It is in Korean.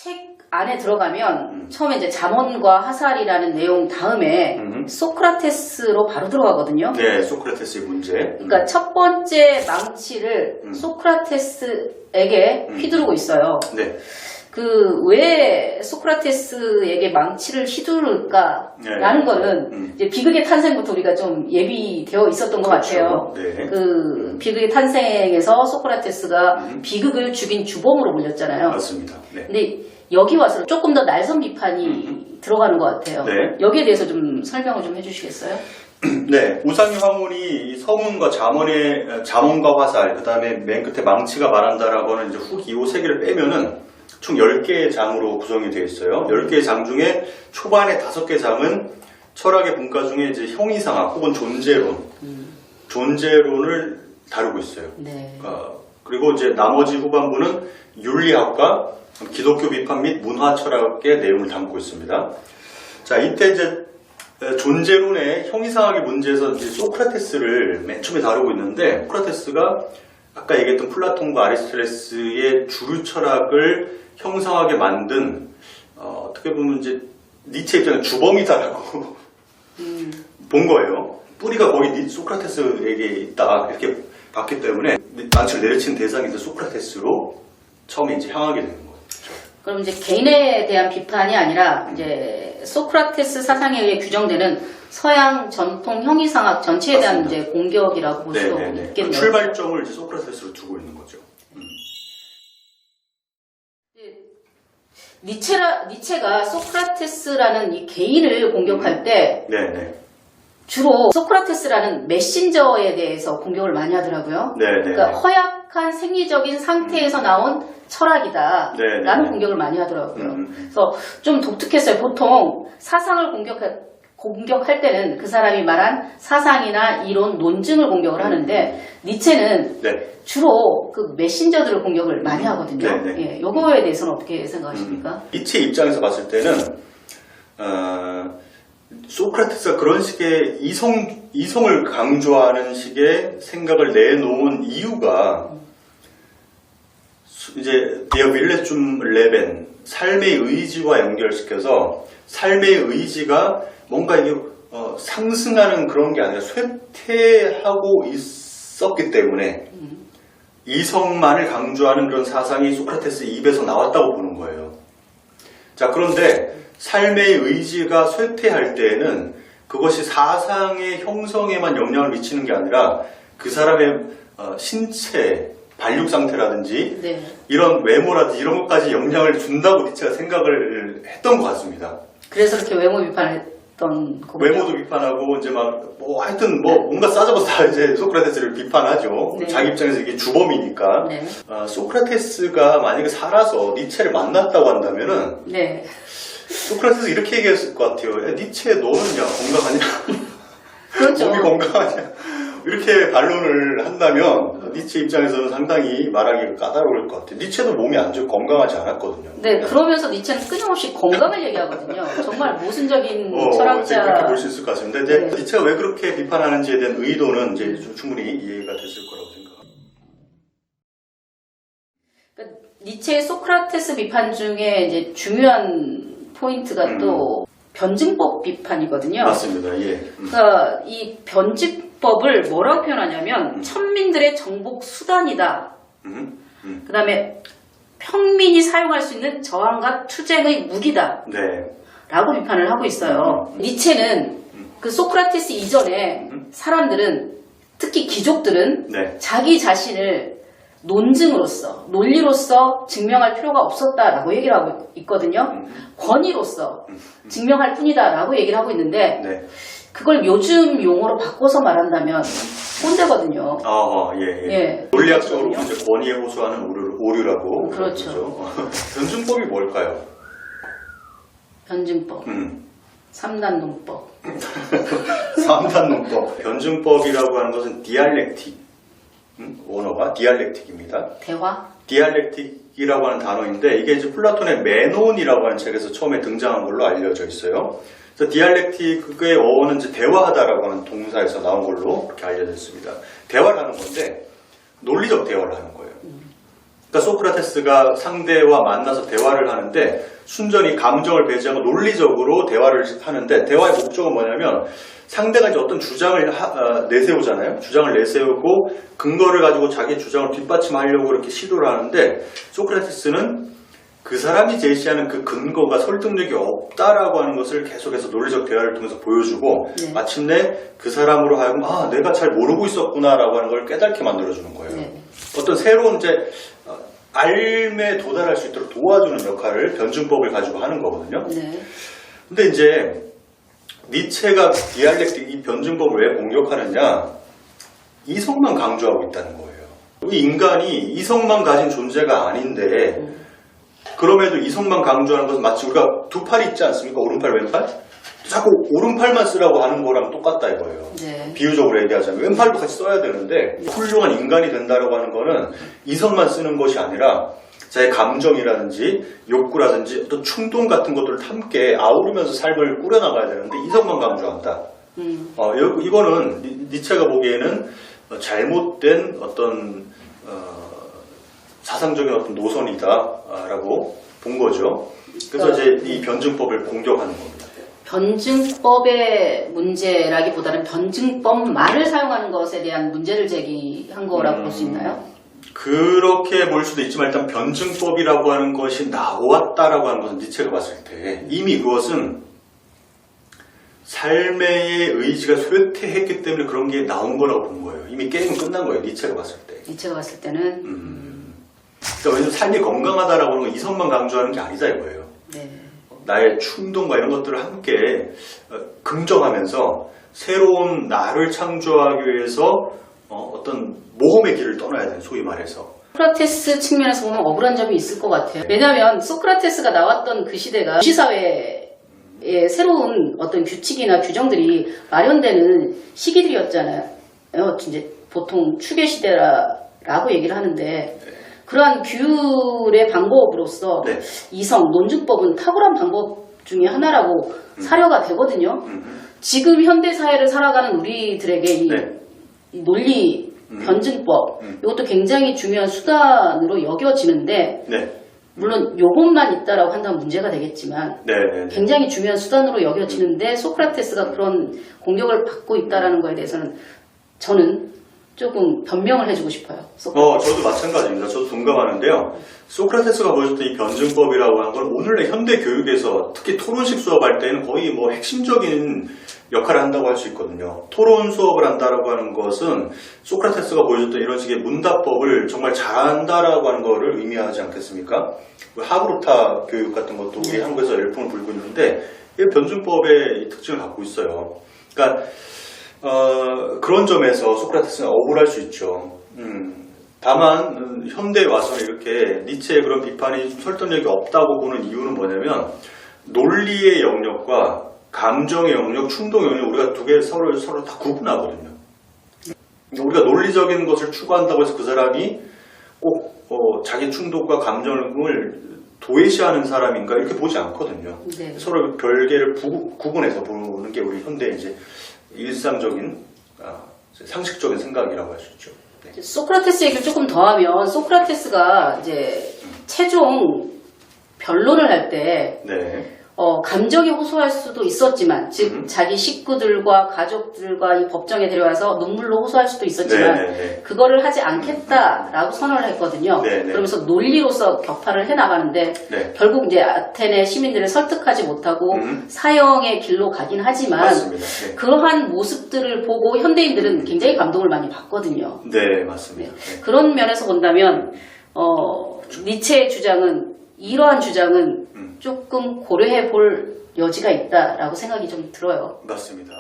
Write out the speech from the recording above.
책 안에 들어가면 처음에 이제 잠언과 하살이라는 내용 다음에 소크라테스로 바로 들어가거든요. 네, 소크라테스의 문제. 그러니까 첫 번째 망치를 소크라테스에게 휘두르고 있어요. 네. 왜 소크라테스에게 망치를 휘두를까라는 거는 이제 비극의 탄생부터 우리가 좀 예비되어 있었던 것 그렇죠. 같아요. 네. 비극의 탄생에서 소크라테스가 비극을 죽인 주범으로 몰렸잖아요. 맞습니다. 네. 근데 여기 와서 조금 더 날선 비판이 들어가는 것 같아요. 네. 여기에 대해서 좀 설명을 좀 해주시겠어요? 네, 우상의 화문이 서문과 잠언과 화살, 그 다음에 맨 끝에 망치가 말한다라고 하는 이제 후기 요 세 개를 빼면은 총 10개의 장으로 구성이 되어 있어요. 10개의 장 중에 초반에 5개 장은 철학의 분과 중에 이제 형이상학 혹은 존재론을 다루고 있어요. 네. 그리고 이제 나머지 후반부는 윤리학과 기독교 비판 및 문화 철학의 내용을 담고 있습니다. 자, 이때 이제 존재론의 형이상학의 문제에서 이제 소크라테스를 맨 처음에 다루고 있는데, 소크라테스가 아까 얘기했던 플라톤과 아리스토텔레스의 주류 철학을 형성하게 만든 어떻게 보면 이제 니체 입장에 주범이다라고 본 거예요. 뿌리가 거의 소크라테스에게 있다 이렇게 봤기 때문에 망치를 내려치는 대상이 이제 소크라테스로 처음에 이제 향하게 되는 거죠. 그럼 이제 개인에 대한 비판이 아니라 이제 소크라테스 사상에 의해 규정되는 서양 전통 형이상학 전체에 대한 맞습니다. 이제 공격이라고 볼 수 네네네. 있겠네요. 출발점을 이제 소크라테스로 두고 있는 거죠. 니체가 소크라테스라는 이 개인을 공격할 때 네네. 주로 소크라테스라는 메신저에 대해서 공격을 많이 하더라고요. 네네. 그러니까 허약한 생리적인 상태에서 나온 철학이다 네네. 라는 공격을 많이 하더라고요. 그래서 좀 독특했어요. 보통 사상을 공격할 때는 그 사람이 말한 사상이나 이론, 논증을 공격을 하는데 니체는 네. 주로 그 메신저들을 공격을 많이 하거든요. 네네. 예, 요거에 대해서는 어떻게 생각하십니까? 니체 입장에서 봤을 때는 소크라테스가 그런 식의 이성을 강조하는 식의 생각을 내놓은 이유가 이제 Der Wille zum Leben, 삶의 의지와 연결시켜서 삶의 의지가 뭔가 이게 상승하는 그런 게 아니라 쇠퇴하고 있었기 때문에 이성만을 강조하는 그런 사상이 소크라테스 입에서 나왔다고 보는 거예요. 자, 그런데 삶의 의지가 쇠퇴할 때에는 그것이 사상의 형성에만 영향을 미치는 게 아니라 그 사람의 신체, 발육 상태라든지 네. 이런 외모라든지 이런 것까지 영향을 준다고 니체가 생각을 했던 것 같습니다. 그래서 그렇게 외모 비판을 했던 거군요. 외모도 비판하고 이제 하여튼 뭔가 싸잡아서 다 이제 소크라테스를 비판하죠. 네. 자기 입장에서 이게 주범이니까. 네. 소크라테스가 만약에 살아서 니체를 만났다고 한다면은 네. 소크라테스 이렇게 얘기했을 것 같아요. 야, 니체 너는 건강하냐? 그렇죠. 몸이 건강하냐? 이렇게 반론을 한다면 니체 입장에서는 상당히 말하기가 까다로울 것 같아요. 니체도 몸이 안 좋고 건강하지 않았거든요. 네, 그러면서 니체는 끊임없이 건강을 얘기하거든요. 정말 모순적인 그렇게 철학자. 볼 수 있을 것 같습니다. 이제 네. 니체가 왜 그렇게 비판하는지에 대한 의도는 이제 좀 충분히 이해가 됐을 거라고 생각합니다. 그러니까 니체의 소크라테스 비판 중에 이제 중요한 포인트가 또 변증법 비판이거든요. 맞습니다. 예. 그러니까 이 변증법을 뭐라고 표현하냐면 천민들의 정복 수단이다. 그 다음에 평민이 사용할 수 있는 저항과 투쟁의 무기다. 네. 라고 비판을 하고 있어요. 니체는 그 소크라테스 이전에 사람들은, 특히 귀족들은 네. 자기 자신을 논증으로서, 논리로서 증명할 필요가 없었다라고 얘기를 하고 있거든요. 권위로서 증명할 뿐이다라고 얘기를 하고 있는데 네. 그걸 요즘 용어로 바꿔서 말한다면 꼰대거든요. 예. 예. 논리학적으로 이제 권위에 호소하는 오류라고. 그렇죠. 변증법이 뭘까요? 변증법, 3단 논법. 3단 논법. 변증법이라고 하는 것은 디알렉틱. 원어가 디알렉틱입니다. 대화? 디알렉틱이라고 하는 단어인데 이게 이제 플라톤의 메논이라고 하는 책에서 처음에 등장한 걸로 알려져 있어요. 그래서 디알렉틱의 어원은 이제 대화하다라고 하는 동사에서 나온 걸로 그렇게 알려졌습니다. 대화를 하는 건데 논리적 대화를 하는 거예요. 그러니까 소크라테스가 상대와 만나서 대화를 하는데 순전히 감정을 배제하고 논리적으로 대화를 하는데 대화의 목적은 뭐냐면 상대가 이제 어떤 주장을 내세우잖아요. 주장을 내세우고 근거를 가지고 자기 주장을 뒷받침하려고 그렇게 시도를 하는데 소크라테스는 그 사람이 제시하는 그 근거가 설득력이 없다라고 하는 것을 계속해서 논리적 대화를 통해서 보여주고 네. 마침내 그 사람으로 하여금 아 내가 잘 모르고 있었구나라고 하는 걸 깨닫게 만들어주는 거예요. 네. 어떤 새로운 이제 알매 도달할 수 있도록 도와주는 역할을 변증법을 가지고 하는 거거든요. 네. 근데 이제 니체가 디알렉틱 이 변증법을 왜 공격하느냐? 이성만 강조하고 있다는 거예요. 이 인간이 이성만 가진 존재가 아닌데 그럼에도 이성만 강조하는 것은 마치 우리가 두 팔이 있지 않습니까? 오른팔, 왼팔? 자꾸 오른팔만 쓰라고 하는 거랑 똑같다 이거예요. 네. 비유적으로 얘기하자면 왼팔도 같이 써야 되는데 훌륭한 인간이 된다고 하는 거는 이성만 쓰는 것이 아니라 자기 감정이라든지 욕구라든지 어떤 충동 같은 것들을 함께 아우르면서 삶을 꾸려나가야 되는데 이성만 강조한다. 이거는 니체가 보기에는 잘못된 어떤 사상적인 어떤 노선이다라고 본 거죠. 그래서 이제 이 변증법을 공격하는 겁니다. 변증법의 문제라기보다는 변증법만을 사용하는 것에 대한 문제를 제기한 거라고 볼 수 있나요? 그렇게 볼 수도 있지만 일단 변증법이라고 하는 것이 나왔다라고 하는 것은 니체가 봤을 때 이미 그것은 삶의 의지가 쇠퇴했기 때문에 그런 게 나온 거라고 본 거예요. 이미 게임은 끝난 거예요. 니체가 봤을 때. 니체가 봤을 때는 그러니까 왜냐면 삶이 건강하다라고 하는 건 이성만 강조하는 게 아니다 이거예요. 네. 나의 충동과 이런 것들을 함께 긍정하면서 새로운 나를 창조하기 위해서 어떤 모험의 길을 떠나야 돼요. 소위 말해서. 소크라테스 측면에서 보면 억울한 점이 있을 것 같아요. 왜냐하면 소크라테스가 나왔던 그 시대가 도시사회의 새로운 어떤 규칙이나 규정들이 마련되는 시기들이었잖아요. 이제 보통 추계 시대라고 얘기를 하는데 그러한 규율의 방법으로서 네. 이성, 논증법은 탁월한 방법 중에 하나라고 사료가 되거든요. 지금 현대사회를 살아가는 우리들에게 이 논리 변증법 이것도 굉장히 중요한 수단으로 여겨지는데 네. 물론 요것만 있다라고 한다면 문제가 되겠지만 굉장히 중요한 수단으로 여겨지는데 소크라테스가 그런 공격을 받고 있다라는 거에 대해서는 저는 조금 변명을 해주고 싶어요. 저도 마찬가지입니다. 저도 동감하는데요. 소크라테스가 보여줬던 이 변증법이라고 하는 건 오늘의 현대 교육에서 특히 토론식 수업할 때는 거의 뭐 핵심적인 역할을 한다고 할 수 있거든요. 토론 수업을 한다라고 하는 것은 소크라테스가 보여줬던 이런 식의 문답법을 정말 잘한다라고 하는 거를 의미하지 않겠습니까? 하브루타 교육 같은 것도 우리 한국에서 열풍을 불고 있는데 이 변증법의 이 특징을 갖고 있어요. 그러니까 그런 점에서 소크라테스는 억울할 수 있죠. 다만 현대에 와서는 이렇게 니체의 그런 비판이 설득력이 없다고 보는 이유는 뭐냐면 논리의 영역과 감정의 영역, 충동의 영역 우리가 두 개 서로 다 구분하거든요. 우리가 논리적인 것을 추구한다고 해서 그 사람이 꼭 자기 충동과 감정을 도외시하는 사람인가 이렇게 보지 않거든요. 네. 서로 별개를 구분해서 보는 게 우리 현대 이제 일상적인 상식적인 생각이라고 할 수 있죠. 네. 소크라테스 얘기를 조금 더 하면 소크라테스가 이제 최종 변론을 할 때 감정에 호소할 수도 있었지만 즉 자기 식구들과 가족들과 이 법정에 데려와서 눈물로 호소할 수도 있었지만 그거를 하지 않겠다라고 선언을 했거든요. 그러면서 논리로서 격파를 해나가는데 결국 이제 아테네 시민들을 설득하지 못하고 사형의 길로 가긴 하지만 그러한 모습들을 보고 현대인들은 굉장히 감동을 많이 받거든요. 네, 맞습니다. 그런 면에서 본다면 니체의 주장은 이러한 주장은 조금 고려해 볼 여지가 있다라고 생각이 좀 들어요. 맞습니다.